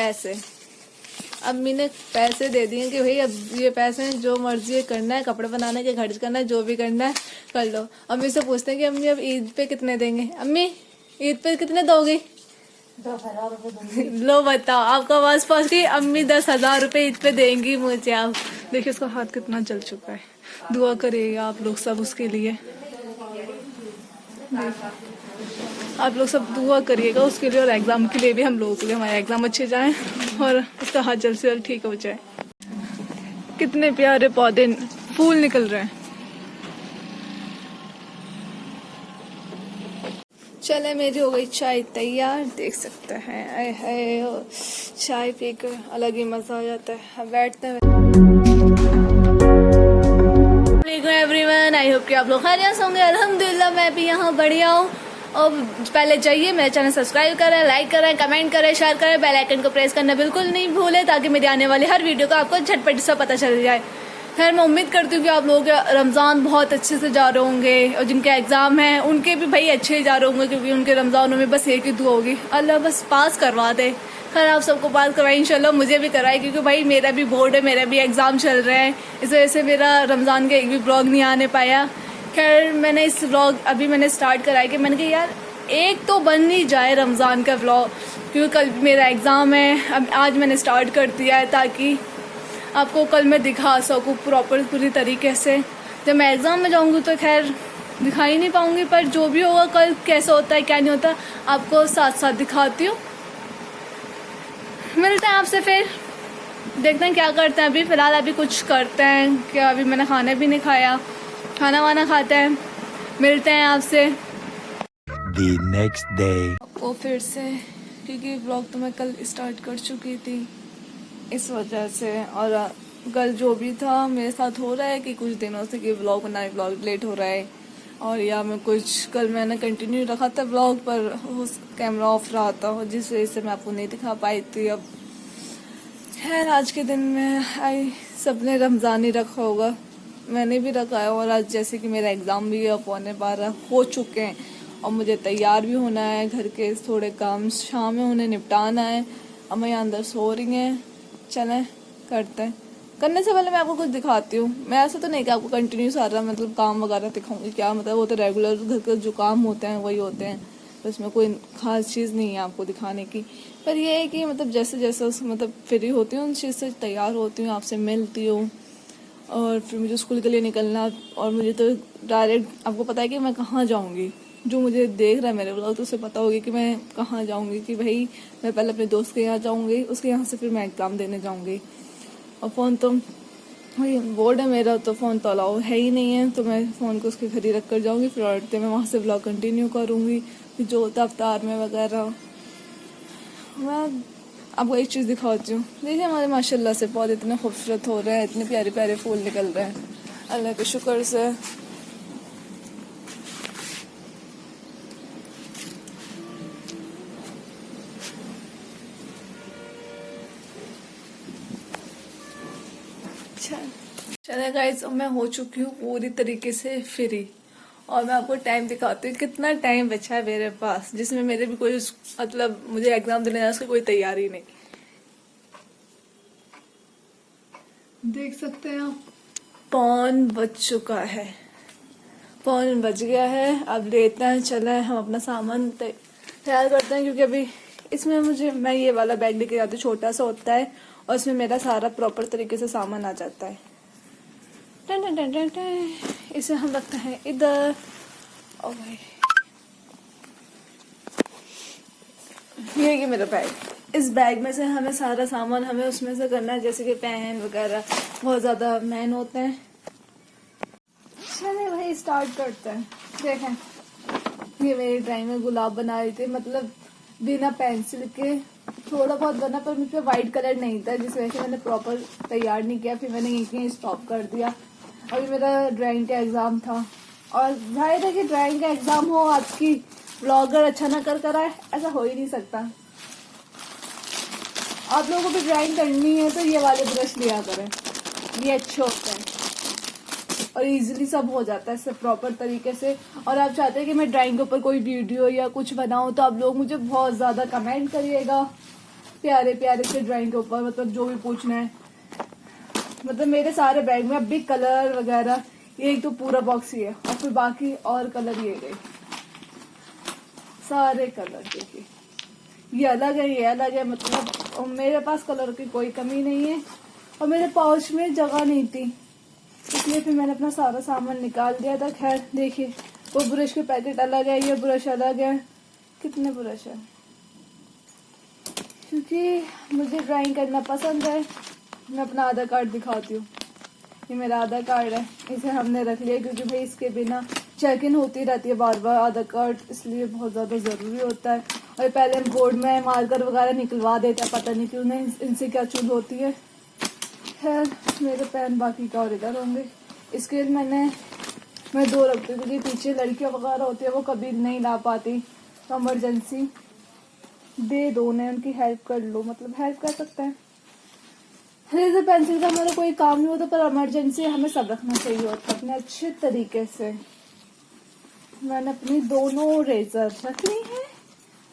पैसे। अम्मी ने पैसे दे दिए कि भाई अब ये पैसे हैं, जो मर्जी करना है, कपड़े बनाने के खर्च करना है, जो भी करना है कर लो। अम्मी से पूछते हैं कि अम्मी अब ईद पे कितने देंगे। अम्मी ईद पे कितने दोगी? 10,000 रुपए दूंगी। लो बताओ, आपका आवाज पहुंच गई। अम्मी 10,000 रुपए ईद पे देंगी मुझे। आप देखिए उसका हाथ कितना जल चुका है। दुआ करिएगा आप लोग सब उसके लिए, आप लोग सब दुआ करिएगा उसके लिए और एग्जाम के लिए भी, हम लोगों के लिए, हमारे एग्जाम अच्छे जाएं और उसका हाथ जल्द से जल्द ठीक हो जाए। कितने प्यारे पौधे फूल निकल रहे हैं। चले मेरी हो गई चाय तैयार, देख सकते हैं। आए हाय, चाय पीकर अलग ही मजा आ जाता है। अब बैठते हैं। एवरीवन, आई होप कि आप लोग खैरियत होंगे। अल्हम्दुलिल्लाह मैं भी यहाँ बढ़िया हूँ। और पहले जाइए मेरे चैनल सब्सक्राइब करें, लाइक करें, कमेंट करें, शेयर करें, बेल आइकन को प्रेस करना बिल्कुल नहीं भूलें ताकि मेरी आने वाली हर वीडियो का आपको झटपट से पता चल जाए। खैर मैं उम्मीद करती हूँ कि आप लोगों के रमज़ान बहुत अच्छे से जा रहे होंगे और जिनके एग्जाम हैं उनके भी भाई अच्छे ही जा रहे होंगे, क्योंकि उनके रमज़ानों में बस एक ही दुआ होगी, अल्लाह बस पास करवा दे। खैर आप सबको पास करवाए इंशाल्लाह, मुझे भी कराए, क्योंकि भाई मेरा भी बोर्ड है, मेरा भी एग्जाम चल रहे हैं, इस वजह से मेरा रमज़ान का एक भी ब्लॉग नहीं आने पाया। खैर मैंने इस व्लॉग अभी मैंने स्टार्ट कराया कि मैंने कहा यार एक तो बन ही जाए रमज़ान का व्लॉग, क्योंकि कल मेरा एग्ज़ाम है। अब आज मैंने स्टार्ट कर दिया है ताकि आपको कल मैं दिखा सकूँ प्रॉपर पूरी तरीके से। जब मैं एग्ज़ाम में जाऊँगी तो खैर दिखा ही नहीं पाऊँगी, पर जो भी होगा कल कैसा होता है क्या नहीं होता आपको साथ साथ दिखाती हूँ। मिलते हैं आपसे, फिर देखते हैं क्या करते हैं। अभी फ़िलहाल अभी कुछ करते हैं क्या, अभी मैंने खाना भी नहीं खाया, खाना वाना खाते हैं, मिलते हैं आपसे The next day. वो फिर से, क्योंकि व्लॉग तो मैं कल स्टार्ट कर चुकी थी इस वजह से। और कल जो भी था मेरे साथ हो रहा है कि कुछ दिनों से कि व्लॉग बनाए व्लॉग लेट हो रहा है, और या मैं कुछ कल मैंने कंटिन्यू रखा था व्लॉग पर कैमरा ऑफ रहा था, जिस वजह से मैं आपको नहीं दिखा पाई थी। अब खैर आज के दिन में आई सबने रमज़ान ही रखा होगा, मैंने भी रखा है। और आज जैसे कि मेरा एग्ज़ाम भी 12 हो चुके हैं और मुझे तैयार भी होना है, घर के थोड़े काम शाम में उन्हें निपटाना है। अब मैं यहाँ अंदर सो रही हैं, चलें करते हैं। करने से पहले मैं आपको कुछ दिखाती हूँ। मैं ऐसा तो नहीं कि आपको कंटिन्यू सारा मतलब काम वगैरह दिखाऊंगी, क्या मतलब वो तो रेगुलर घर के जो काम होते हैं वही होते हैं, तो इसमें कोई ख़ास चीज़ नहीं है आपको दिखाने की। पर यह है कि मतलब जैसे जैसे मतलब फ्री होती हूँ उन चीज़ से तैयार होती हूँ, आपसे मिलती हूँ और फिर मुझे स्कूल के लिए निकलना। और मुझे तो डायरेक्ट आपको पता है कि मैं कहाँ जाऊँगी, जो मुझे देख रहा है मेरे व्लॉग तो उसे पता होगी कि मैं कहाँ जाऊँगी, कि भाई मैं पहले अपने दोस्त के यहाँ जाऊँगी, उसके यहाँ से फिर मैं एग्ज़ाम देने जाऊँगी। और फ़ोन तो वही बोर्ड है मेरा, तो फ़ोन तो अलाउ है ही नहीं है, तो मैं फ़ोन को उसके घर ही रख कर जाऊँगी, फिर औरतें मैं वहाँ से व्लॉग कंटिन्यू करूँगी, फिर जो होता अवतार में वगैरह। मैं आपको एक चीज़ दिखाती हूँ। देखिए हमारे माशाल्लाह से पौधे इतने खूबसूरत हो रहे हैं, इतने प्यारे प्यारे फूल निकल रहे हैं अल्लाह के शुक्र से। चले गाइस, मैं हो चुकी हूँ पूरी तरीके से फ्री और मैं आपको टाइम दिखाती हूँ कितना टाइम बचा है मेरे पास, जिसमें मेरे भी कोई मतलब मुझे एग्जाम देने जाने उसकी कोई तैयारी नहीं। देख सकते हैं आप, पौन बज चुका है, पौन बज गया है। अब लेते हैं, चले हम अपना सामान तैयार करते हैं, क्योंकि अभी इसमें मैं ये वाला बैग लेके जाती हूँ, छोटा सा होता है और इसमें मेरा सारा प्रॉपर तरीके से सामान आ जाता है। टन टन टन टन टन। इसे हम रखते हैं इधर। ओ भाई ये कि मेरा बैग, इस बैग में से हमें सारा सामान हमें उसमें से करना है, जैसे कि पेन वगैरह बहुत ज़्यादा मेन होते हैं। चलिए भाई स्टार्ट करते हैं। देखें ये मेरी ड्राइंग में गुलाब बना रही थी, मतलब बिना पेंसिल के थोड़ा बहुत बना, पर मुझ पे वाइट कलर नहीं था, जिस वजह से मैंने प्रॉपर तैयार नहीं किया, फिर मैंने यहीं स्टॉप कर दिया। अभी मेरा ड्राइंग का एग्जाम था और जाहिर है कि ड्राइंग का एग्जाम हो, आपकी ब्लॉगर अच्छा ना कर आए, ऐसा हो ही नहीं सकता। आप लोगों को भी ड्राइंग करनी है तो ये वाले ब्रश लिया करें, ये अच्छे होते हैं और इजीली सब हो जाता है सब प्रॉपर तरीके से। और आप चाहते हैं कि मैं ड्राइंग के ऊपर कोई वीडियो या कुछ बनाऊं तो आप लोग मुझे बहुत ज़्यादा कमेंट करिएगा, प्यारे प्यारे से ड्राइंग के ऊपर, मतलब जो भी पूछना है। मतलब मेरे सारे बैग में अभी कलर वगैरह एक तो पूरा बॉक्स ही है, और फिर बाकी और कलर ये गए सारे कलर। देखिए ये अलग है, ये अलग है, मतलब मेरे पास कलर की कोई कमी नहीं है। और मेरे पाउच में जगह नहीं थी, इसलिए फिर मैंने अपना सारा सामान निकाल दिया था। खैर देखिए वो ब्रश के पैकेट अलग है, ये ब्रश अलग है। कितने ब्रश है, क्योंकि मुझे ड्राइंग करना पसंद है। मैं अपना आधार कार्ड दिखाती हूँ, ये मेरा आधार कार्ड है, इसे हमने रख लिया क्योंकि भाई इसके बिना चेक इन होती रहती है बार बार आधार कार्ड, इसलिए बहुत ज़्यादा ज़रूरी होता है। और पहले हम बोर्ड में मार्कर वगैरह निकलवा देते हैं, पता नहीं क्यों नहीं, इनसे क्या चूल होती है। खैर मेरे पेन बाकी का और इधर होंगे। स्केल मैं 2 रखती हूँ क्योंकि पीछे लड़कियाँ वगैरह होती है, वो कभी नहीं ला पाती, तो इमरजेंसी दे दो उन्हें, उनकी हेल्प कर लो, मतलब हेल्प कर सकते हैं। रेजर पेंसिल का हमारा कोई काम नहीं होता, पर इमरजेंसी हमें सब रखना चाहिए होता है अपने अच्छे तरीके से। मैंने अपनी दोनों रेजर रख ली है,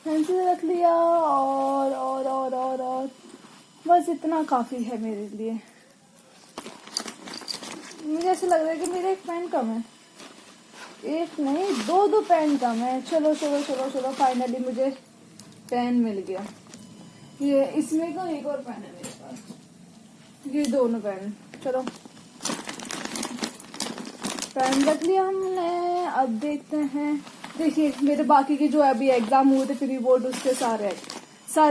पेंसिल रख लिया, और बस इतना काफी है मेरे लिए। मुझे ऐसा लग रहा है कि मेरा एक पेन कम है, एक नहीं 2 पेन कम है। चलो फाइनली मुझे पेन मिल गया। ये इसमें तो एक और पेन है मेरे पास, ये दोनों पेन। चलो पेन रख लिया हमने, अब देखते हैं। देखिए मेरे बाकी के जो अभी एग्जाम हुए थे प्री बोर्ड, उसके सारे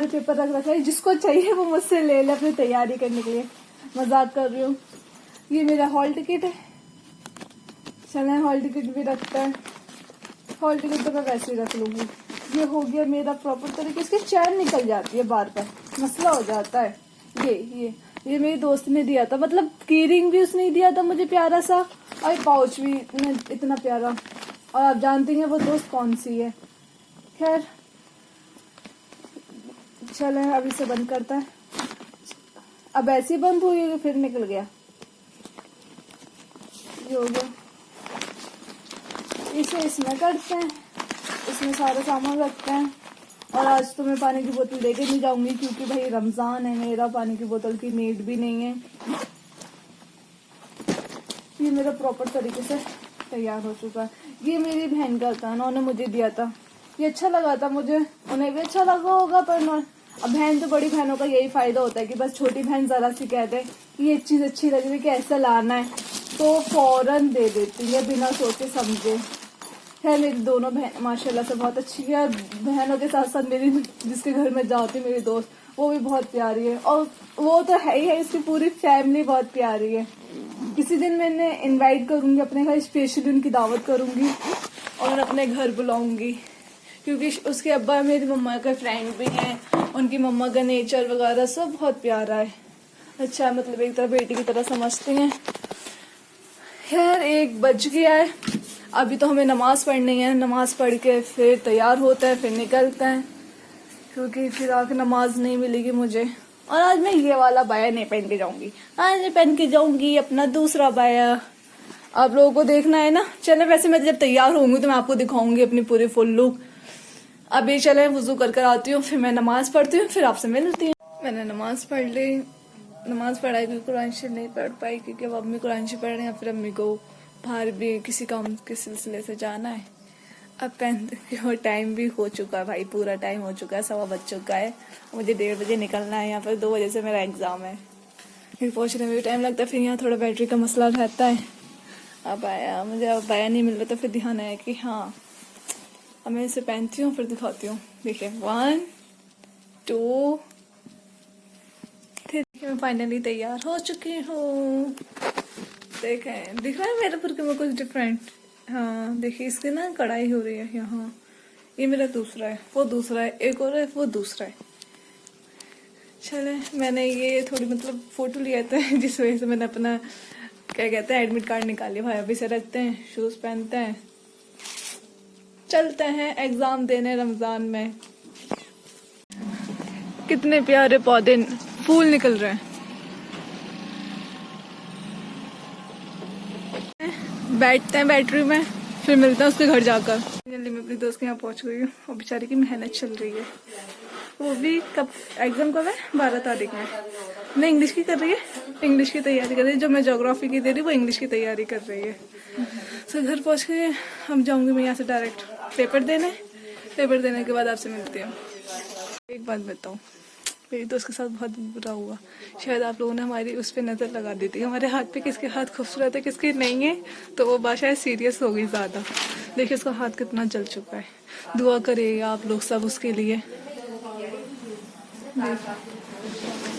पेपर रख रखे हैं, जिसको चाहिए वो मुझसे ले ले अपनी तैयारी करने के लिए। मजाक कर रही हूँ। ये मेरा हॉल टिकट है, चले हॉल टिकट भी रखता है। हॉल टिकट तो मैं वैसे ही रख लूंगी। ये हो गया मेरा प्रॉपर तरीके, इसकी चैन निकल जाती है बार बार, मसला हो जाता है। ये मेरी दोस्त ने दिया था, मतलब की रिंग भी उसने दिया था मुझे प्यारा सा, और पाउच भी इतना प्यारा। और आप जानती हैं वो दोस्त कौन सी है। खैर चले अब इसे बंद करता है। अब ऐसे ही बंद हुई है, फिर निकल गया, ये हो गया। इसे इसमें करते हैं, इसमें सारा सामान रखते हैं। और आज तो मैं पानी की बोतल लेके नहीं जाऊंगी क्योंकि भाई रमजान है, मेरा पानी की बोतल की नीड भी नहीं है। ये मेरा प्रॉपर तरीके से तैयार हो चुका है। ये मेरी बहन का था, उन्होंने मुझे दिया था, ये अच्छा लगा था मुझे, उन्हें भी अच्छा लगा होगा। पर अब बहन तो बड़ी बहनों का यही फायदा होता है कि बस छोटी बहन जरा सी कहते हैं कि ये चीज अच्छी लग रही है, कैसे लाना है, तो फौरन दे देती है बिना सोचे समझे। है मेरी दोनों बहन माशाल्लाह से बहुत अच्छी है। बहनों के साथ साथ मेरी जिसके घर में जाती मेरी दोस्त, वो भी बहुत प्यारी है। और वो तो है ही है, इसकी पूरी फैमिली बहुत प्यारी है। किसी दिन मैंने इनवाइट करूंगी अपने घर, स्पेशली उनकी दावत करूंगी और अपने घर बुलाऊंगी, क्योंकि उसके अब्बा मेरी मम्मा का फ्रेंड भी हैं, उनकी मम्मा का नेचर वगैरह सब बहुत प्यारा है, अच्छा है, मतलब एक तरह बेटी की तरह समझते हैं। खैर 1 बज गया है, अभी तो हमें नमाज पढ़नी है, नमाज पढ़ के फिर तैयार होते हैं, फिर निकलते हैं, क्योंकि फिर आके नमाज नहीं मिलेगी मुझे। और आज मैं ये वाला बाया नहीं पहन के जाऊंगी, आज मैं पहन के जाऊंगी अपना दूसरा बाया। आप लोगों को देखना है ना, चले वैसे मैं जब तैयार होंगी तो मैं आपको दिखाऊंगी अपनी पूरी फुल लुक। अभी चले वुजू कर आती हूँ, फिर मैं नमाज पढ़ती हूँ, फिर आपसे मिलती हूँ। मैंने नमाज पढ़ ली, नमाज पढ़ाई भी कुरान शरीफ नहीं पढ़ पाई क्योंकि अब अम्मी कुरान शरीफ पढ़ रहे हैं, फिर अम्मी को बाहर भी किसी काम के सिलसिले से जाना है। अब पहनते और टाइम भी हो चुका है भाई, पूरा टाइम हो चुका है, 1:15 बज चुका है। मुझे 1:30 बजे निकलना है, यहाँ पर 2 बजे से मेरा एग्जाम है, फिर पहुँचने में भी टाइम लगता है, फिर यहाँ थोड़ा बैटरी का मसला रहता है। अब आया नहीं मिल रहा, तो फिर ध्यान आया कि हाँ अब मैं इसे पहनती हूँ फिर दिखाती हूँ। देखिए 1 2 3, मैं फाइनली तैयार हो चुकी हूँ। देखें दिख रहा है मेरे पुरके में कुछ डिफरेंट। हाँ देखिए इसकी ना कढ़ाई हो रही है यहाँ, ये मेरा दूसरा है, वो दूसरा है, एक और है वो दूसरा है। चले मैंने ये थोड़ी मतलब फोटो लिया था जिस वजह से मैंने अपना क्या कहते हैं एडमिट कार्ड निकाल लिया। भाई अभी से रखते हैं, शूज पहनते हैं, चलते हैं एग्जाम देने रमजान में। कितने प्यारे पौधे फूल निकल रहे हैं। बैठते हैं बैटरी में, फिर मिलते हैं उसके घर जाकर। जल्दी मैं अपनी दोस्त के यहाँ पहुंच गई हूँ और बेचारी की मेहनत चल रही है। वो भी कब एग्जाम कब है 12 तारीख में। नहीं इंग्लिश की कर रही है, इंग्लिश की तैयारी कर रही है। जो मैं ज्योग्राफी की दे रही वो इंग्लिश की तैयारी कर रही है। तो घर पहुँच के हम जाऊँगी मैं यहाँ से डायरेक्ट पेपर देने के बाद आपसे मिलती हूँ। एक बात बताऊँ, मेरी दोस्त के साथ बहुत बुरा हुआ। शायद आप लोगों ने हमारी उस पर नज़र लगा दी थी, हमारे हाथ पे किसके हाथ खूबसूरत है किसके नहीं है, तो वो बात शायद सीरियस हो गई ज़्यादा। देखिए उसका हाथ कितना जल चुका है। दुआ करिएगा आप लोग सब उसके लिए,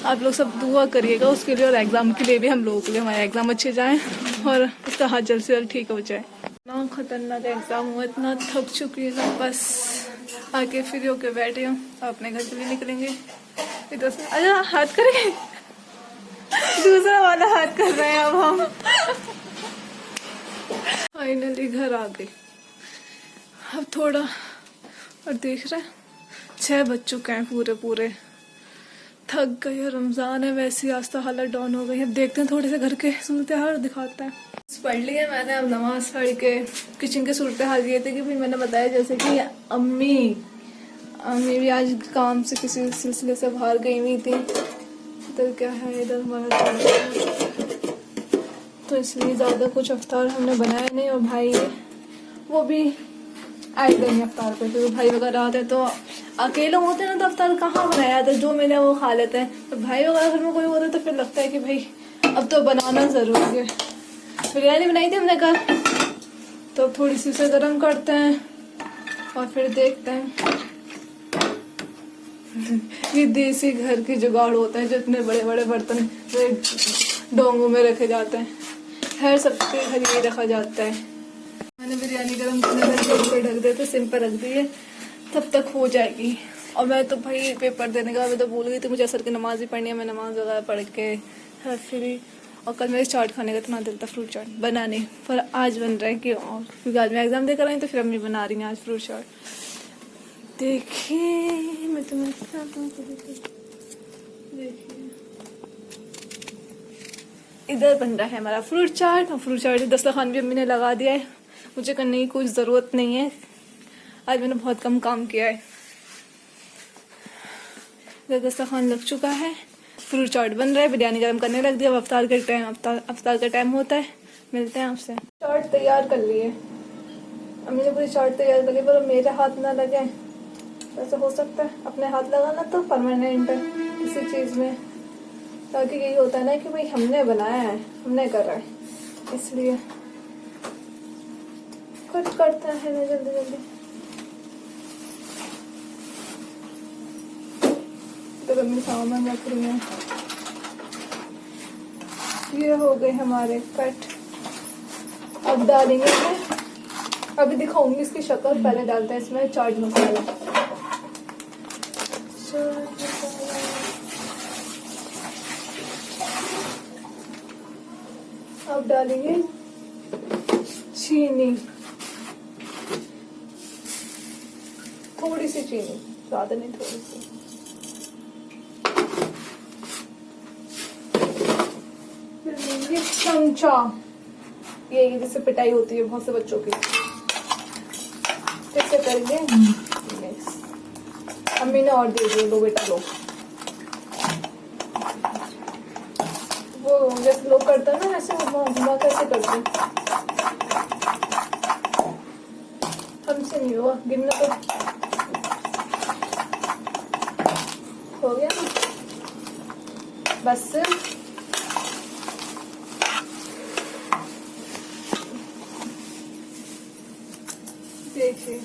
आप लोग सब दुआ करिएगा उसके लिए और एग्ज़ाम के लिए भी, हम लोगों के लिए हमारे एग्ज़ाम अच्छे जाएं और उसका हाथ जल्द से जल्द ठीक हो जाए। इतना खतरनाक एग्ज़ाम हुआ, इतना थक चुकी है, बस आके फ्री होके बैठे हूँ। अपने घर के लिए निकलेंगे। इधर से अच्छा हाथ करेंगे, दूसरा वाला हाथ कर रहे हैं अब हम। फाइनली घर आ गए। अब थोड़ा और देख रहे 6 बज चुके हैं पूरे। थक गई है, रमजान है वैसे आज तो हालत डाउन हो गई है। अब देखते हैं थोड़े से घर के सूरत हाल दिखाते हैं। पढ़ लिया मैंने, अब नमाज पढ़ के किचन के सूरत हाल ये थे कि भाई मैंने बताया जैसे कि अम्मी भी आज काम से किसी सिलसिले से बाहर गई हुई थी। तो क्या है इधर हमारा, तो इसलिए ज़्यादा कुछ अफ्तार हमने बनाया नहीं। और भाई वो भी आए गए अफ्तार पे, क्योंकि भाई वगैरह आते तो अकेले होते ना तो अफ्तार कहाँ बनाया था, जो मिले वो खा लेते हैं। तो भाई वगैरह घर में कोई होता तो फिर लगता है कि भाई अब तो बनाना ज़रूरी है। बिरयानी बनाई थी हमने कल, तो अब थोड़ी सी उसे गर्म करते हैं और फिर देखते हैं। ये देसी घर के जुगाड़ होते हैं जो इतने बड़े बड़े बर्तन डोंगों में रखे जाते हैं। हर सबके घर ये रखा जाता है। मैंने बिरयानी गर्म करने में ढक देते, सिम पर रख दिए, तब तक हो जाएगी। और मैं तो भाई पेपर देने का मैं तो भूल गई थी, मुझे असर की नमाज ही पढ़नी है। मैं नमाज वगैरह पढ़ के फिर, और कल मेरे चाट खाने का इतना दिल था, फ्रूट चाट बनाने, पर आज बन रहा है कि और क्योंकि आज मैं एग्जाम देकर आई तो फिर अम्मी बना रही हैं आज फ्रूट चाट। देखिए मैं तुम्हें देखिए इधर बन रहा है हमारा फ्रूट चाट। और फ्रूट चाट दस्तरखान भी अम्मी ने लगा दिया है, मुझे करने की कोई ज़रूरत नहीं है। आज मैंने बहुत कम काम किया है। इधर दस्तरखान लग चुका है, फ्रूट चाट बन रहा है, बिरयानी गर्म करने लग दिया। अब अफ्तार का टाइम होता है, मिलते हैं आपसे। चाट तैयार कर लिए, अम्मी ने पूरी चाट तैयार कर ली, पर मेरे हाथ ना लगे। वैसे हो सकता है अपने हाथ लगाना तो परमानेंट है किसी चीज़ में, ताकि यही होता है ना कि भाई हमने बनाया है, हमने करा है, इसलिए कट करते हैं जल्दी जल्दी। तो अम्मी सामान रख रही है। ये हो गए हमारे कट, अब डालेंगे इसमें, अभी दिखाऊंगी इसकी शक्ल, पहले डालते हैं इसमें चाट मसाला। अब डालेंगे चीनी, थोड़ी सी चीनी, ज्यादा नहीं, थोड़ी सी। ये चमचा, ये जैसे पिटाई होती है बहुत से बच्चों की, कैसे करेंगे मिक्स। अम्मी ने और दे दिए, लो बेटा लो। वो जैसे लोग करते हैं ना ऐसे घुमा कैसे करते हैं, हमसे नहीं हुआ, गिनना तो हो गया ना बस। देखिए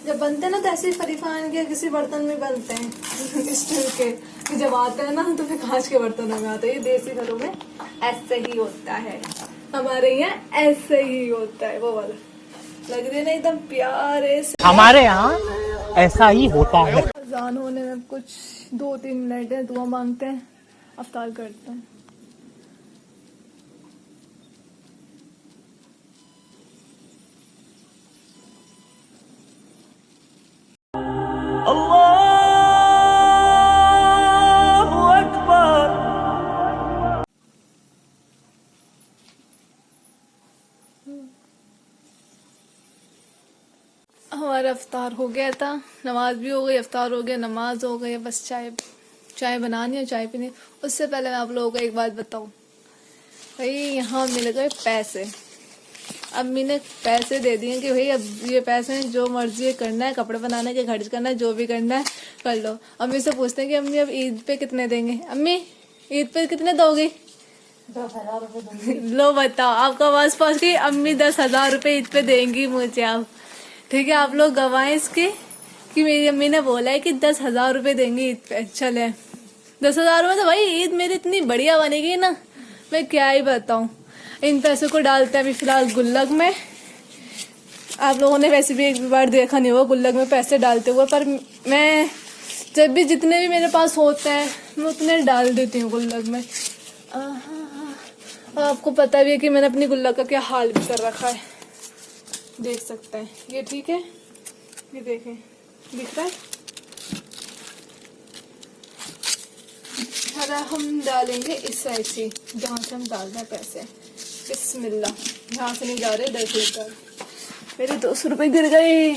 जब बनते हैं ना तो ऐसे फरीफान के किसी बर्तन में बनते हैं स्टील के, कि जब आते हैं ना तो फिर कांच के बर्तनों में आते हैं। ये देसी घरों में ऐसे ही होता है, हमारे यहाँ ऐसे ही होता है। वो वाला लग रही है ना एकदम प्यारे से। हमारे यहाँ ऐसा ही होता है। अजान होने में कुछ 2-3 मिनट है, दुआ मांगते हैं, अफ्तार करते हैं। हमारा इफ्तार हो गया था, नमाज भी हो गई, इफ्तार हो गया, नमाज हो गई, बस चाय बनानी है, चाय पीनी। उससे पहले मैं आप लोगों को एक बात बताऊं भाई, यहाँ मिल गए पैसे। अम्मी ने पैसे दे दिए कि भाई अब ये पैसे हैं, जो मर्जी करना है, कपड़े बनाने के खर्च करना है, जो भी करना है कर लो। अम्मी से पूछते हैं कि अम्मी अब ईद पे कितने देंगे। अम्मी ईद पे कितने दोगे? 10,000 रुपए दूंगी। लो बताओ, आपका आवाज पहुंच गई। अम्मी 10,000 रुपए ईद पे देंगी मुझे। आप ठीक है, आप लोग गवाएं इसके कि मेरी अम्मी ने बोला है कि 10,000 रुपए देंगी ईद पे। चले 10,000 में तो भाई ईद मेरी इतनी बढ़िया बनेगी ना, मैं क्या ही बताऊं। इन पैसों को डालते हैं अभी फिलहाल गुल्लक में। आप लोगों ने वैसे भी एक बार देखा नहीं होगा गुल्लक में पैसे डालते हुए, पर मैं जब भी जितने भी मेरे पास होते हैं मैं उतने डाल देती हूँ गुल्लक में। आपको पता भी है कि मैंने अपनी गुल्लक का क्या हाल भी कर रखा है, देख सकते हैं। ये ठीक है, ये देखें, दिख रहा है। हरा हम डालेंगे इस साइड से, जहाँ से हम डाल रहे हैं पैसे। बिस्मिल्लाह, यहाँ से नहीं जा रहे, इधर से जा रहे। मेरे 200 रुपए गिर गए।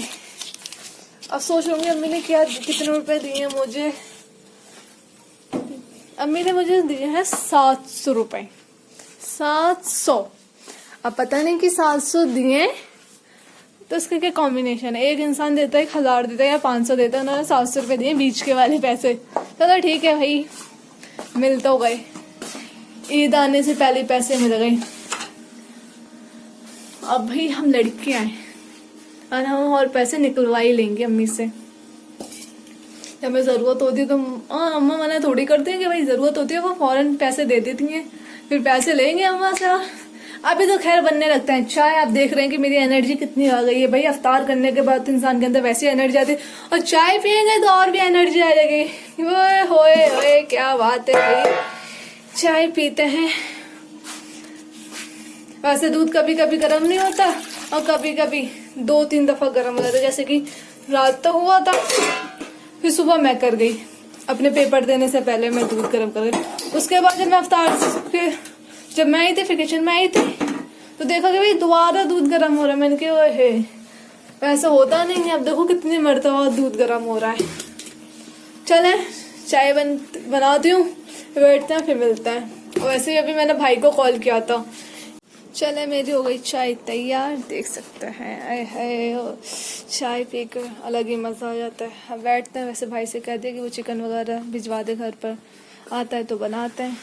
अब सोच होंगे अम्मी ने क्या कितने रुपए दिए हैं मुझे। अम्मी ने मुझे दिए हैं 700 रुपए, 700। अब पता नहीं कि 700 दिए तो इसका क्या कॉम्बिनेशन है। एक इंसान देता है 1,000 देता है या 500 देता है, उन्होंने 700 रुपए दिए बीच के वाले पैसे। चलो ठीक है भाई, मिल तो गए, ईद आने से पहले पैसे मिल गए। अब भाई हम लड़कियां हैं और हम और पैसे निकलवा ही लेंगे अम्मी से। जब हमें जरूरत होती है तो अम्मा मना थोड़ी करती है कि भाई जरूरत होती है वो फौरन पैसे दे देती हैं, फिर पैसे लेंगे अम्मा से। अभी तो खैर बनने लगता है चाय। आप देख रहे हैं कि मेरी एनर्जी कितनी आ गई है भाई। अफ्तार करने के बाद तो इंसान के अंदर वैसी एनर्जी आती है, और चाय पियेंगे तो और भी एनर्जी आ जाएगी। ओए होए होए, क्या बात है भाई, चाय पीते हैं। वैसे दूध कभी कभी गर्म नहीं होता और कभी कभी 2-3 दफा गर्म हो जाता है, जैसे कि रात तो हुआ था, फिर सुबह मैं कर गई अपने पेपर देने से पहले मैं दूध गर्म कर गई। उसके बाद जब मैं अफ्तार फिर जब मैं आई थी, फिर किचन में आई थी तो देखा कि भाई दोबारा दूध गर्म हो रहा है। मैंने कहा ओहे, वैसा होता नहीं है। अब देखो कितनी मरतबा दूध गर्म हो रहा है। चले चाय बनाती हूँ, बैठते हैं, फिर मिलते हैं। वैसे ही अभी मैंने भाई को कॉल किया था। चले मेरी हो गई चाय तैयार, देख सकते हैं। आए हाय, चाय पीकर अलग ही मज़ा आ जाता है। अब बैठते हैं। वैसे भाई से कह दिया कि वो चिकन वगैरह भिजवा दे घर पर, आता है तो बनाते हैं।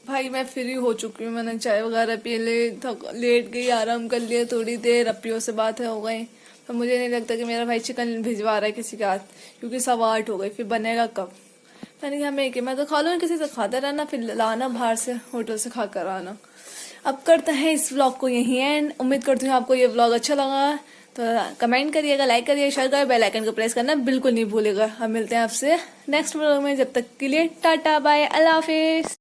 भाई मैं फ्री हो चुकी हूँ, मैंने चाय वगैरह पी लेट गई, आराम कर लिया थोड़ी देर, अप्पियों से बातें हो गई। तो मुझे नहीं लगता कि मेरा भाई चिकन भिजवा रहा है किसी के हाथ, क्योंकि 8:15 हो गई, फिर बनेगा कब। मैंने कहा मैं तो खा लूँ, किसी से खाता रहना, फिर लाना बाहर से होटल से खा कर आना। अब करते हैं इस व्लॉग को यहीं एंड। उम्मीद करती हूँ आपको ये व्लॉग अच्छा लगा, तो कमेंट करिएगा, लाइक करिएगा, शेयर करिएगा, बेल आइकन को प्रेस करना बिल्कुल नहीं भूलिएगा। हम मिलते हैं आपसे नेक्स्ट व्लॉग में, जब तक के लिए टाटा बाय, अल्लाह हाफिज।